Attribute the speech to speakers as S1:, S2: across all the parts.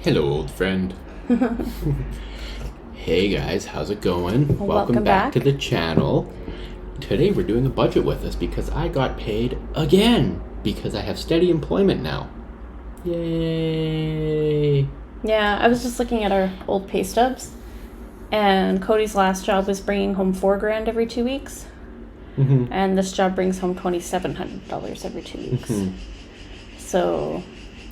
S1: Hello, old friend. Hey guys, how's it going?
S2: Welcome back
S1: to the channel. Today we're doing a budget with us because I got paid again because I have steady employment now. Yay!
S2: Yeah, I was just looking at our old pay stubs, and Cody's last job was bringing home $4,000 every 2 weeks, and this job brings home $2,700 every 2 weeks. So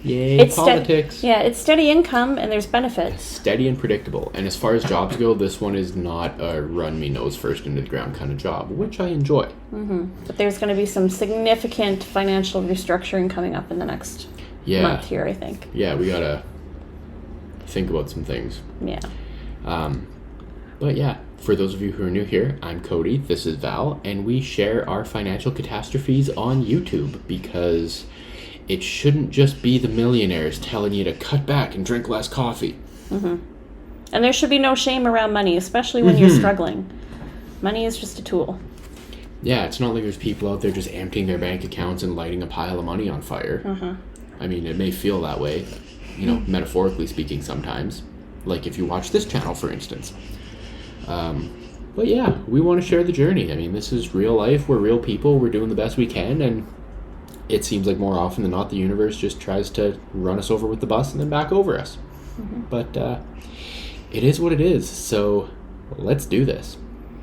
S1: Yay,
S2: it's
S1: politics.
S2: it's steady income and there's benefits.
S1: Steady and predictable. And as far as jobs go, this one is not a run me nose first into the ground kind of job, which I enjoy.
S2: But there's going to be some significant financial restructuring coming up in the next month here, I think.
S1: Yeah, we gotta think about some things.
S2: Yeah.
S1: But yeah, for those of you who are new here, I'm Cody, this is Val, and we share our financial catastrophes on YouTube because it shouldn't just be the millionaires telling you to cut back and drink less coffee.
S2: And there should be no shame around money, especially when you're struggling. Money is just a tool.
S1: Yeah, it's not like there's people out there just emptying their bank accounts and lighting a pile of money on fire. I mean, it may feel that way, metaphorically speaking sometimes. Like if you watch this channel, for instance. But yeah, we want to share the journey. I mean, this is real life. We're real people. We're doing the best we can, and it seems like more often than not the universe just tries to run us over with the bus and then back over us. But it is what it is, so let's do this.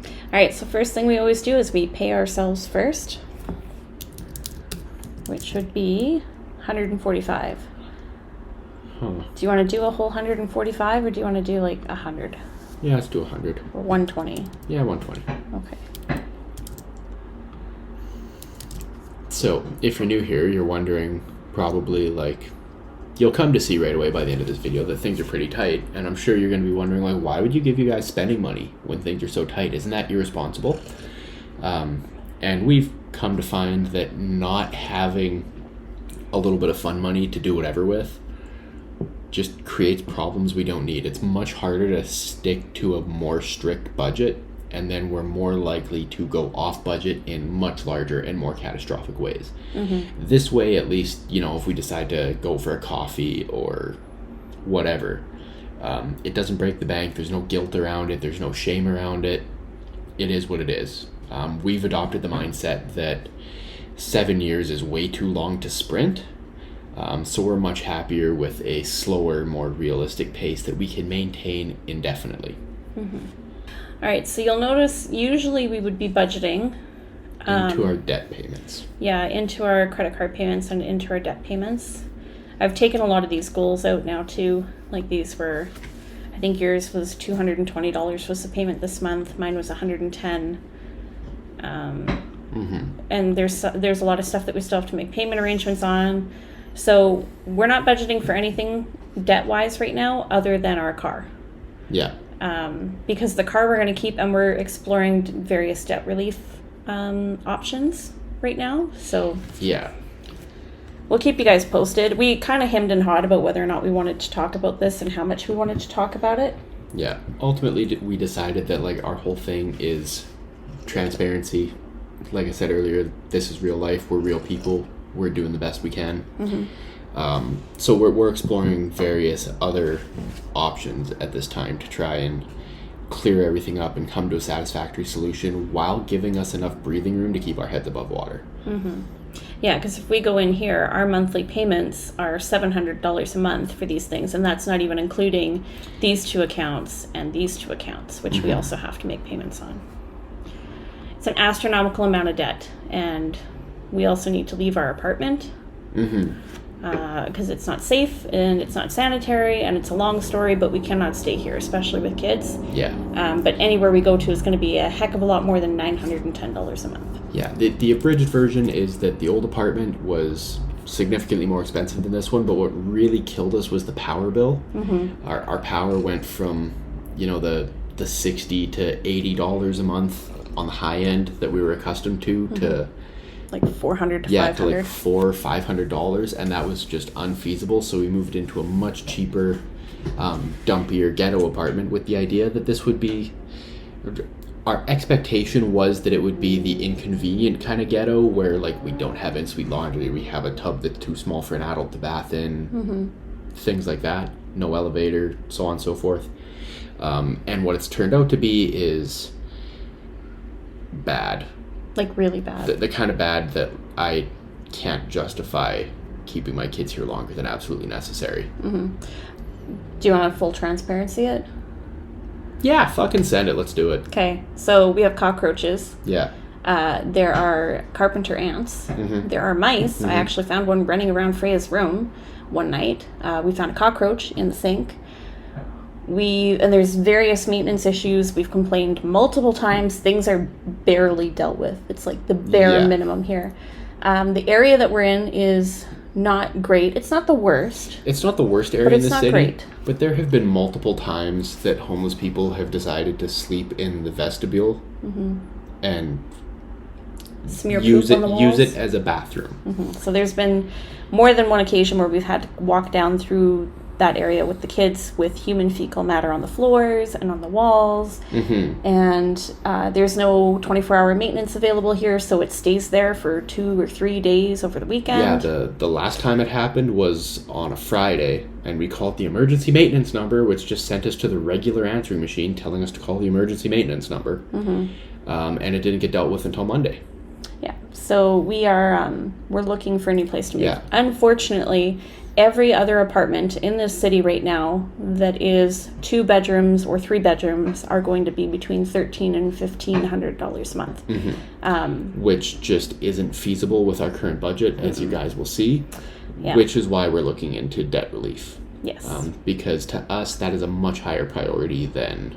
S2: All right, so first thing we always do is we pay ourselves first, which would be $145. Do you want to do a whole $145 or do you want to do like $100?
S1: Yeah, let's do $100.
S2: Or $120?
S1: Yeah, $120.
S2: Okay.
S1: So, if you're new here, you're wondering probably you'll come to see right away by the end of this video that things are pretty tight, and I'm sure you're going to be wondering why would you give you guys spending money when things are so tight? Isn't that irresponsible? And we've come to find that not having a little bit of fun money to do whatever with just creates problems we don't need. It's much harder to stick to a more strict budget, and then we're more likely to go off budget in much larger and more catastrophic ways. This way, at least, if we decide to go for a coffee or whatever, it doesn't break the bank. There's no guilt around it. There's no shame around it. It is what it is. We've adopted the mindset that 7 years is way too long to sprint. So we're much happier with a slower, more realistic pace that we can maintain indefinitely.
S2: All right, so you'll notice usually we would be budgeting
S1: into our debt payments.
S2: Yeah, into our credit card payments and into our debt payments. I've taken a lot of these goals out now too. Like these were, I think yours was $220 was the payment this month. Mine was $110. And there's a lot of stuff that we still have to make payment arrangements on. So we're not budgeting for anything debt-wise right now other than our car.
S1: Yeah.
S2: Because the car we're going to keep, and we're exploring various debt relief options right now. So
S1: yeah,
S2: we'll keep you guys posted. We kind of hemmed and hawed about whether or not we wanted to talk about this and how much we wanted to talk about it.
S1: Yeah. Ultimately, we decided that our whole thing is transparency. Like I said earlier, this is real life. We're real people. We're doing the best we can. So we're exploring various other options at this time to try and clear everything up and come to a satisfactory solution while giving us enough breathing room to keep our heads above water.
S2: Yeah, because if we go in here, our monthly payments are $700 a month for these things, and that's not even including these two accounts and these two accounts, which we also have to make payments on. It's an astronomical amount of debt, and we also need to leave our apartment because it's not safe and it's not sanitary and it's a long story, but we cannot stay here, especially with kids.
S1: Yeah.
S2: But anywhere we go to is going to be a heck of a lot more than $910 a month.
S1: Yeah. The abridged version is that the old apartment was significantly more expensive than this one, but what really killed us was the power bill. Our power went from, the $60 to $80 a month on the high end that we were accustomed to
S2: like $400 to $500.
S1: Yeah, to like $400 or $500, and that was just unfeasible. So we moved into a much cheaper, dumpier ghetto apartment with the idea that this would be. Our expectation was that it would be the inconvenient kind of ghetto where we don't have in-suite laundry, we have a tub that's too small for an adult to bath in, things like that. no elevator, so on and so forth. And what it's turned out to be is bad.
S2: Like really bad.
S1: The kind of bad that I can't justify keeping my kids here longer than absolutely necessary.
S2: Mm-hmm. Do you want full transparency yet?
S1: Yeah, fucking send it. Let's do it.
S2: Okay, so we have cockroaches.
S1: Yeah.
S2: There are carpenter ants.
S1: Mm-hmm.
S2: There are mice.
S1: Mm-hmm.
S2: I actually found one running around Freya's room one night. We found a cockroach in the sink. And there's various maintenance issues. We've complained multiple times. Things are barely dealt with. It's like the bare minimum here. The area that we're in is not great. It's not the worst.
S1: It's not the worst area in the city.
S2: Great.
S1: But there have been multiple times that homeless people have decided to sleep in the vestibule and
S2: smear poop on the walls.
S1: Use it as a bathroom.
S2: Mm-hmm. So there's been more than one occasion where we've had to walk down through that area with the kids with human fecal matter on the floors and on the walls. Mm-hmm. And there's no 24-hour maintenance available here, so it stays there for 2 or 3 days over the weekend.
S1: Yeah, the last time it happened was on a Friday, and we called the emergency maintenance number, which just sent us to the regular answering machine telling us to call the emergency maintenance number. Mm-hmm. And it didn't get dealt with until Monday.
S2: Yeah, so we're looking for a new place to move.
S1: Yeah.
S2: Unfortunately, every other apartment in this city right now that is 2 bedrooms or 3 bedrooms are going to be between $1,300 and $1,500 a month. Mm-hmm.
S1: Which just isn't feasible with our current budget, as you guys will see, which is why we're looking into debt relief.
S2: Yes.
S1: Because to us, that is a much higher priority than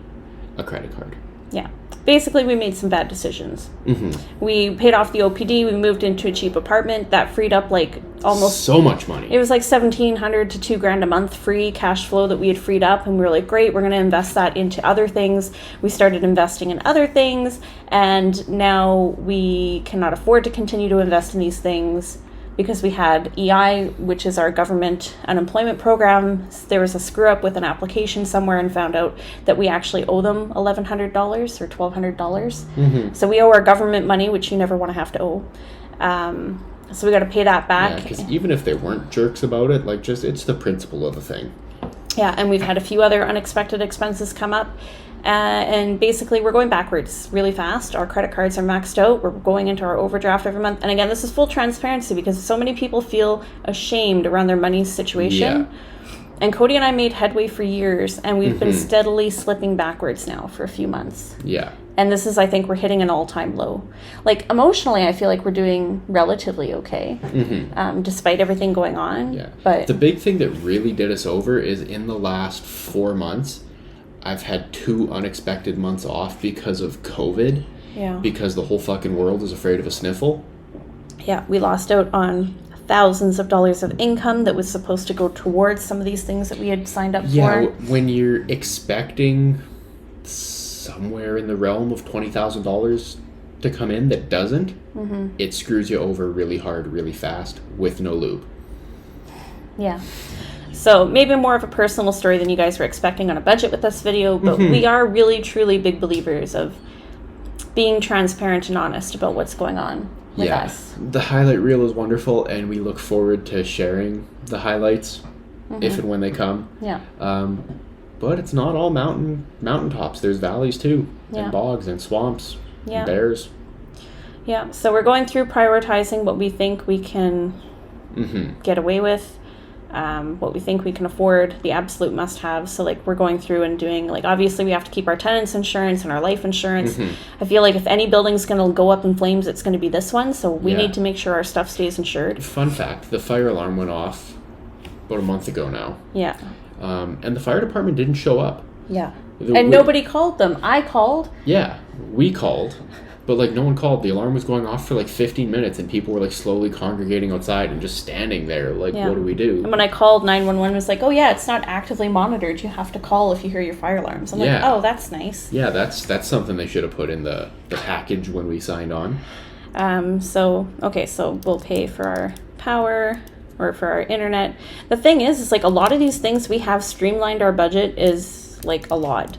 S1: a credit card.
S2: Yeah. Basically, we made some bad decisions. Mm-hmm. We paid off the OPD. We moved into a cheap apartment. That freed up like almost...
S1: so much money.
S2: It was like $1,700 to $2,000 a month free cash flow that we had freed up. And we were like, great, we're going to invest that into other things. We started investing in other things. And now we cannot afford to continue to invest in these things because we had EI, which is our government unemployment program. There was a screw up with an application somewhere and found out that we actually owe them $1,100 or $1,200. Mm-hmm. So we owe our government money, which you never want to have to owe. So we got to pay that back.
S1: Yeah, because even if they weren't jerks about it, like just it's the principle of the thing.
S2: Yeah, and we've had a few other unexpected expenses come up. And basically, we're going backwards really fast. Our credit cards are maxed out. We're going into our overdraft every month. And again, this is full transparency because so many people feel ashamed around their money situation. Yeah. And Cody and I made headway for years, and we've been steadily slipping backwards now for a few months.
S1: Yeah.
S2: And this is, I think, we're hitting an all-time low. Like, emotionally, I feel like we're doing relatively okay, despite everything going on.
S1: Yeah.
S2: But
S1: the big thing that really did us over is in the last 4 months, I've had 2 unexpected months off because of COVID.
S2: Yeah.
S1: Because the whole fucking world is afraid of a sniffle.
S2: Yeah, we lost out on thousands of dollars of income that was supposed to go towards some of these things that we had signed up for.
S1: Yeah, when you're expecting somewhere in the realm of $20,000 to come in that doesn't, it screws you over really hard, really fast, with no lube.
S2: Yeah. So maybe more of a personal story than you guys were expecting on a budget with this video, but we are really, truly big believers of being transparent and honest about what's going on with us.
S1: The highlight reel is wonderful, and we look forward to sharing the highlights if and when they come.
S2: Yeah.
S1: But it's not all mountaintops. There's valleys too, and bogs and swamps and bears.
S2: Yeah. So we're going through prioritizing what we think we can get away with. What we think we can afford, the absolute must-have. So, like, we're going through and doing, like, obviously we have to keep our tenants insurance and our life insurance. I feel like if any building's going to go up in flames, it's going to be this one. So we need to make sure our stuff stays insured.
S1: Fun fact, the fire alarm went off about a month ago now.
S2: Yeah.
S1: And the fire department didn't show up.
S2: Yeah. And nobody called them. I called.
S1: Yeah, we called. But, like, no one called. The alarm was going off for, like, 15 minutes, and people were, like, slowly congregating outside and just standing there. Like, what do we do?
S2: And when I called 911, it was like, oh, yeah, it's not actively monitored. You have to call if you hear your fire alarms. I'm like, oh, that's nice.
S1: Yeah, that's something they should have put in the package when we signed on.
S2: So we'll pay for our power or for our internet. The thing is like, a lot of these things we have streamlined our budget is... like a lot.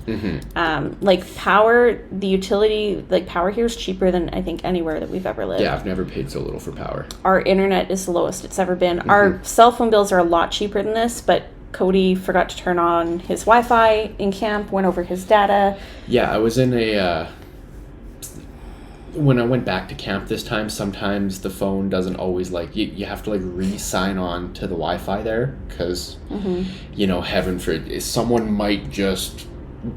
S2: Like power, the utility, like power here is cheaper than I think anywhere that we've ever lived.
S1: Yeah, I've never paid so little for power.
S2: Our internet is the lowest it's ever been. Our cell phone bills are a lot cheaper than this, but Cody forgot to turn on his Wi-Fi in camp, went over his data.
S1: Yeah, I was in a... when I went back to camp this time, sometimes the phone doesn't always, like, you have to, like, re-sign on to the Wi-Fi there, because, you know, heaven forbid, someone might just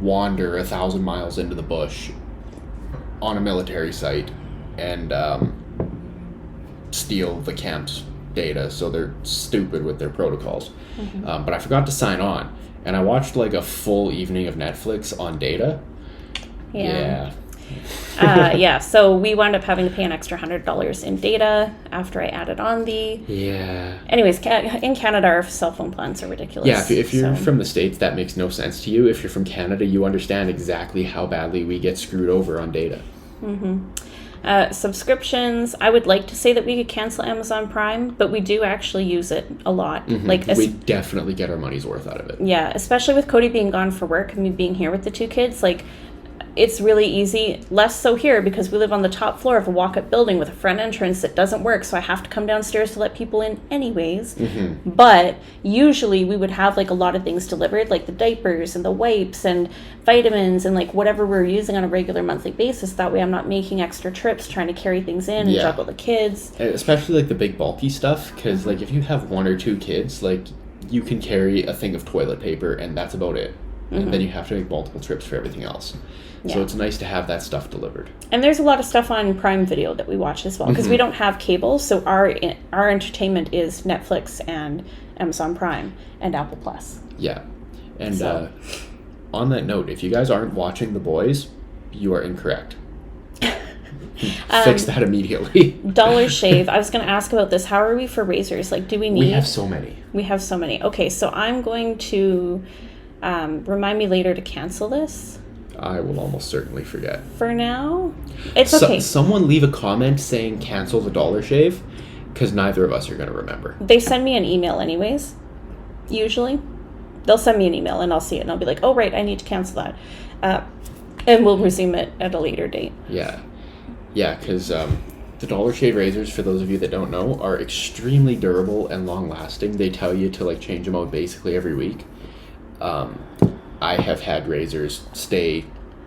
S1: wander 1,000 miles into the bush on a military site and steal the camp's data, so they're stupid with their protocols. But I forgot to sign on, and I watched, like, a full evening of Netflix on data. Yeah.
S2: So we wound up having to pay an extra $100 in data after I added on the...
S1: Yeah.
S2: Anyways, in Canada, our cell phone plans are ridiculous.
S1: Yeah, if you're from the States, that makes no sense to you. If you're from Canada, you understand exactly how badly we get screwed over on data.
S2: Subscriptions, I would like to say that we could cancel Amazon Prime, but we do actually use it a lot. Like,
S1: we definitely get our money's worth out of it.
S2: Yeah, especially with Cody being gone for work and me being here with the two kids, like... It's really easy, less so here because we live on the top floor of a walk-up building with a front entrance that doesn't work, so I have to come downstairs to let people in anyways. But usually we would have like a lot of things delivered, like the diapers and the wipes and vitamins and like whatever we're using on a regular monthly basis. That way I'm not making extra trips trying to carry things in and juggle the kids.
S1: Especially like the big bulky stuff, because like if you have 1 or 2 kids, like you can carry a thing of toilet paper and that's about it. And then you have to make multiple trips for everything else. So it's nice to have that stuff delivered. And
S2: there's a lot of stuff on Prime Video that we watch as well, because we don't have cable, so our entertainment is Netflix and Amazon Prime and Apple Plus.
S1: Yeah. And on that note, if you guys aren't watching The Boys, you are incorrect. Fix that immediately.
S2: Dollar Shave. I was going to ask about this. How are we for razors? Like, do we need...
S1: We have so many.
S2: We have so many. Okay, so I'm going to... remind me later to cancel this.
S1: I will almost certainly forget.
S2: For now, it's okay.
S1: Someone leave a comment saying cancel the Dollar Shave, because neither of us are going to remember.
S2: They send me an email anyways, usually. They'll send me an email and I'll see it and I'll be like, oh, right, I need to cancel that. And we'll resume it at a later date.
S1: Yeah. Yeah, because the Dollar Shave razors, for those of you that don't know, are extremely durable and long-lasting. They tell you to like change them out basically every week. I have had razors stay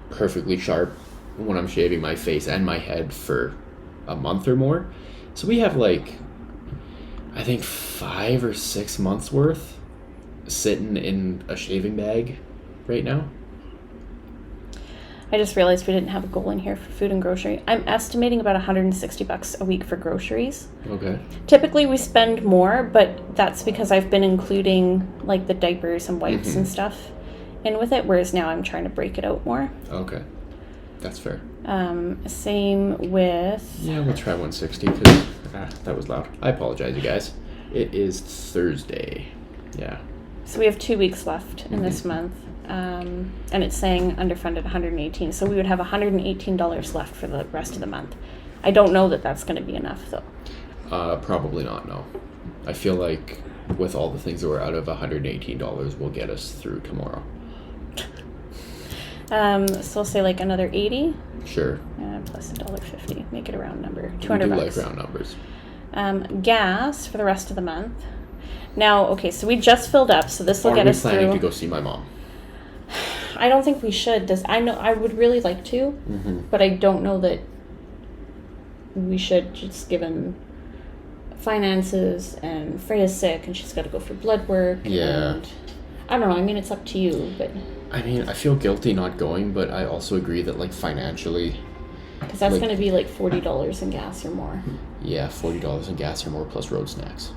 S1: perfectly sharp when I'm shaving my face and my head for a month or more. So we have like, I think 5 or 6 months worth sitting in a shaving bag right now.
S2: I just realized we didn't have a goal in here for food and grocery. I'm estimating about $160 a week for groceries.
S1: Okay.
S2: Typically we spend more, but that's because I've been including like the diapers and wipes and stuff in with it, whereas now I'm trying to break it out more.
S1: Okay. That's fair.
S2: Same with...
S1: Yeah, we'll try 160 because that was loud. I apologize, you guys. It is Thursday. Yeah.
S2: So we have 2 weeks left in this month. And it's saying underfunded 118, so we would have $118 left for the rest of the month. I don't know that that's going to be enough though.
S1: Probably not. No, I feel like with all the things that were out of $118 will get us through tomorrow.
S2: So I'll say like another 80.
S1: Sure.
S2: Plus $1.50, make it a round number. $200.
S1: We do like round numbers.
S2: Gas for the rest of the month. Now, okay, so we just filled up, so this will get us through. Are we planning
S1: to go see my mom?
S2: I don't think we should. I know I would really like to, but I don't know that we should, just given finances and Freya's sick and she's got to go for blood work.
S1: Yeah.
S2: And I don't know. I mean, it's up to you, but.
S1: I mean, I feel guilty not going, but I also agree that like financially.
S2: Because that's going to be like $40 in gas or more.
S1: Yeah, $40 in gas or more plus road snacks.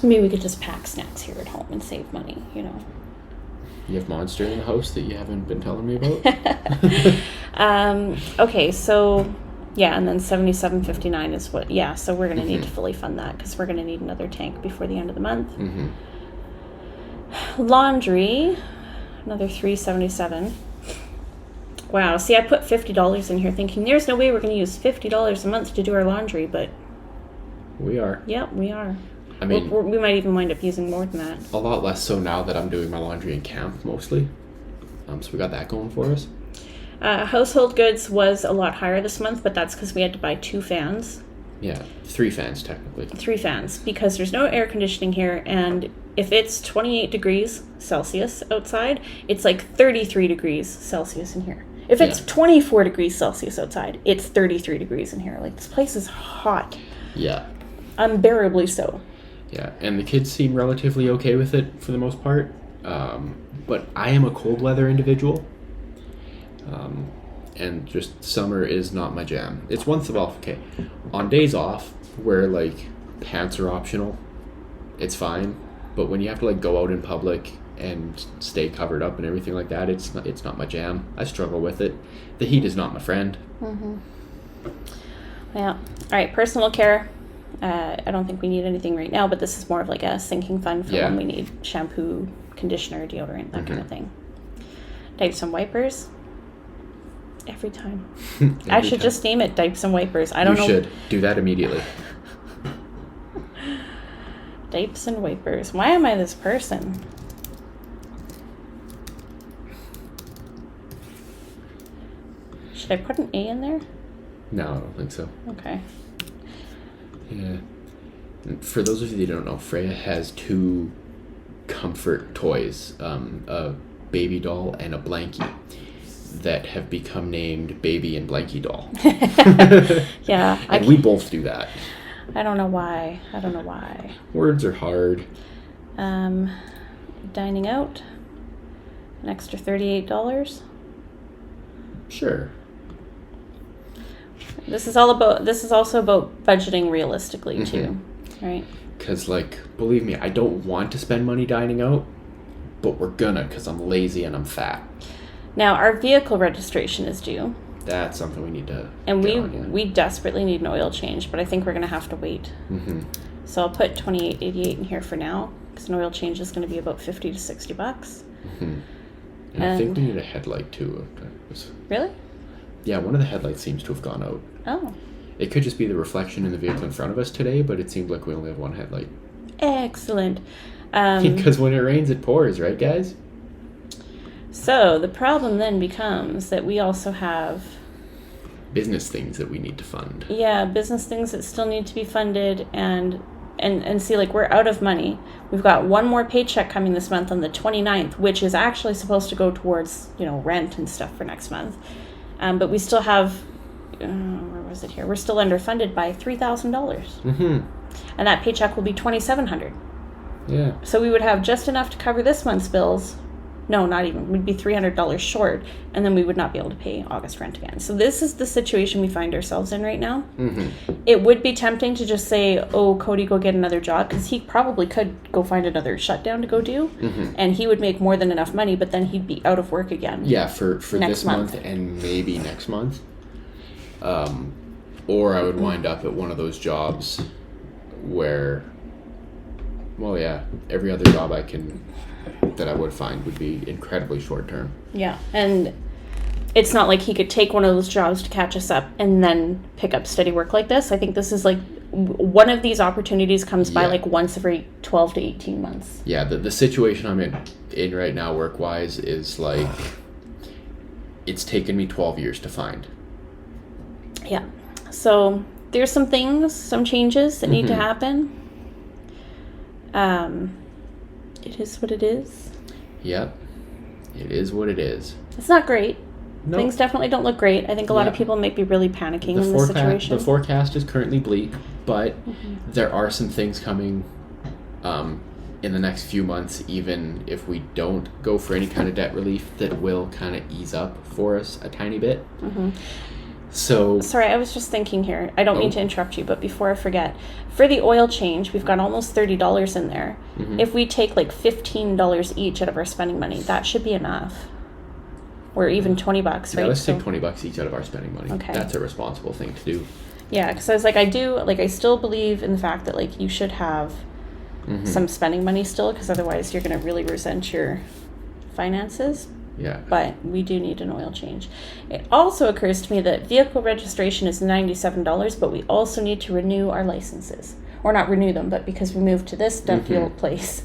S2: Maybe we could just pack snacks here at home and save money, you know.
S1: You have Monster in the house that you haven't been telling me about?
S2: Okay, so, yeah, and then $77.59 is what, yeah, so we're going to need to fully fund that because we're going to need another tank before the end of the month. Laundry, another $377. Wow, see, I put $50 in here thinking there's no way we're going to use $50 a month to do our laundry, but...
S1: We are.
S2: Yeah, we are.
S1: I mean,
S2: we might even wind up using more than that.
S1: A lot less so now that I'm doing my laundry in camp, mostly. So we got that going for us.
S2: Household goods was a lot higher this month, but that's because we had to buy 2 fans.
S1: Yeah, 3 fans, technically.
S2: 3 fans, because there's no air conditioning here, and if it's 28 degrees Celsius outside, it's like 33 degrees Celsius in here. If it's 24 degrees Celsius outside, it's 33 degrees in here. Like, this place is hot.
S1: Yeah.
S2: Unbearably so.
S1: Yeah, and the kids seem relatively okay with it for the most part. But I am a cold weather individual. And just summer is not my jam. It's once in a while, okay. On days off, where, like, pants are optional, it's fine. But when you have to, like, go out in public and stay covered up and everything like that, it's not my jam. I struggle with it. The heat is not my friend.
S2: Mm-hmm. Yeah. All right, personal care. I don't think we need anything right now, but this is more of like a sinking fund for when we need shampoo, conditioner, deodorant, that kind of thing. Diapers and wipers. Every time. I should just name it diapers and wipers. I don't know.
S1: You should. Do that immediately.
S2: Diapers and wipers. Why am I this person? Should I put an A in there?
S1: No, I don't think so.
S2: Okay.
S1: Yeah. For those of you that don't know, Freya has 2 comfort toys, a baby doll and a blankie, that have become named Baby and Blankie Doll.
S2: Yeah.
S1: And we both do that.
S2: I don't know why.
S1: Words are hard.
S2: Dining out. An extra $38.
S1: Sure.
S2: This is also about budgeting realistically too, right?
S1: Because, like, believe me, I don't want to spend money dining out, but we're gonna because I'm lazy and I'm fat.
S2: Now, our vehicle registration is due.
S1: That's something we need to
S2: and we desperately need an oil change, but I think we're going to have to wait.
S1: Mm-hmm.
S2: So I'll put $28.88 in here for now, because an oil change is going to be about $50 to $60.
S1: Mm-hmm. And I think we need a headlight too.
S2: Really?
S1: Yeah, one of the headlights seems to have gone out.
S2: Oh.
S1: It could just be the reflection in the vehicle in front of us today, but it seems like we only have one headlight.
S2: Excellent.
S1: Because when it rains, it pours, right, guys?
S2: So the problem then becomes that we also have
S1: business things that we need to fund.
S2: Yeah, business things that still need to be funded, and see, like, we're out of money. We've got one more paycheck coming this month on the 29th, which is actually supposed to go towards, rent and stuff for next month. But we still have, where was it here? We're still underfunded by $3,000.
S1: Mm-hmm.
S2: And that paycheck will be $2,700.
S1: Yeah.
S2: So we would have just enough to cover this month's bills. No, not even. We'd be $300 short, and then we would not be able to pay August rent again. So this is the situation we find ourselves in right now.
S1: Mm-hmm.
S2: It would be tempting to just say, oh, Cody, go get another job, because he probably could go find another shutdown to go do, and he would make more than enough money, but then he'd be out of work again.
S1: Yeah, for this month and maybe next month. Or I would wind up at one of those jobs where, well, yeah, every other job that I would find would be incredibly short term. Yeah,
S2: and it's not like he could take one of those jobs to catch us up and then pick up steady work like this. I think this is like one of these opportunities comes by like once every 12 to 18 months.
S1: Yeah, the situation I'm in right now work-wise is like, it's taken me 12 years to find.
S2: Yeah, so there's some changes that need to happen. It is what it is.
S1: Yep. It is what it is.
S2: It's not great.
S1: Nope.
S2: Things definitely don't look great. I think a lot of people might be really panicking in this situation.
S1: The forecast is currently bleak, but there are some things coming in the next few months, even if we don't go for any kind of debt relief, that will kind of ease up for us a tiny bit. So
S2: sorry, I was just thinking here. I don't mean to interrupt you, but before I forget, for the oil change, we've got almost $30 in there. If we take like $15 each out of our spending money, that should be enough. Or even $20, right?
S1: Yeah, let's take $20 each out of our spending money.
S2: Okay.
S1: That's a responsible thing to do.
S2: Yeah, because I was like, I still believe in the fact that like you should have some spending money still, because otherwise you're going to really resent your finances.
S1: Yeah.
S2: But we do need an oil change. It also occurs to me that vehicle registration is $97, but we also need to renew our licenses. Or not renew them, but because we moved to this dumpy old place,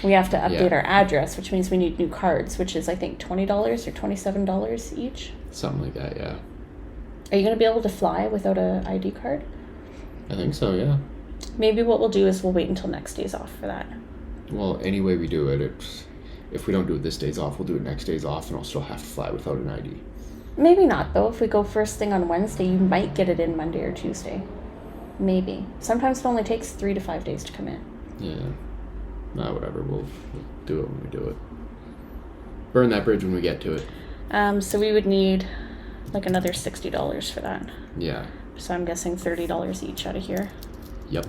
S2: we have to update our address, which means we need new cards, which is, I think, $20 or $27 each.
S1: Something like that, yeah.
S2: Are you going to be able to fly without an ID card?
S1: I think so, yeah.
S2: Maybe what we'll do is we'll wait until next day's off for that.
S1: Well, any way we do it, if we don't do it this day's off, we'll do it next day's off, and I'll still have to fly without an ID.
S2: Maybe not, though. If we go first thing on Wednesday, you might get it in Monday or Tuesday. Maybe. Sometimes it only takes 3 to 5 days to come in.
S1: Yeah. Nah, whatever. We'll do it when we do it. Burn that bridge when we get to it.
S2: So we would need like another $60 for that.
S1: Yeah.
S2: So I'm guessing $30 each out of here.
S1: Yep.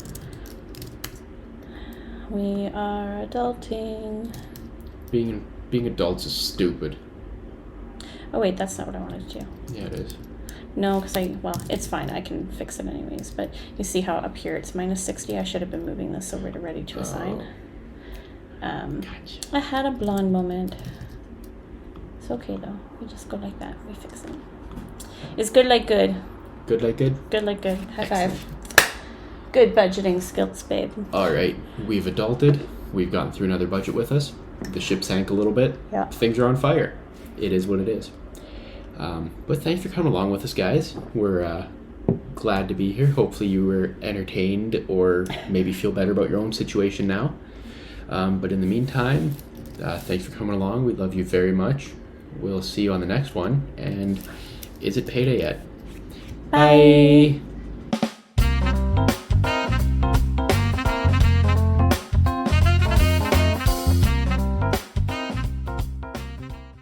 S2: We are adulting.
S1: Being adults is stupid.
S2: Oh wait, that's not what I wanted to do.
S1: Yeah, it is.
S2: No, because it's fine. I can fix it anyways. But you see how up here it's minus 60? I should have been moving this over to ready to assign.
S1: Gotcha.
S2: I had a blonde moment. It's okay though. We just go like that. We fix it. It's good like good.
S1: Good like good?
S2: Good like good. High
S1: Excellent.
S2: five. Good budgeting skills, babe.
S1: All right. We've adulted. We've gotten through another budget with us. The ship sank a little bit.
S2: Yeah.
S1: Things are on fire. It is what it is. But thanks for coming along with us, guys. We're glad to be here. Hopefully you were entertained or maybe feel better about your own situation now. But in the meantime, thanks for coming along. We love you very much. We'll see you on the next one. And is it payday yet?
S2: Bye.
S1: Bye.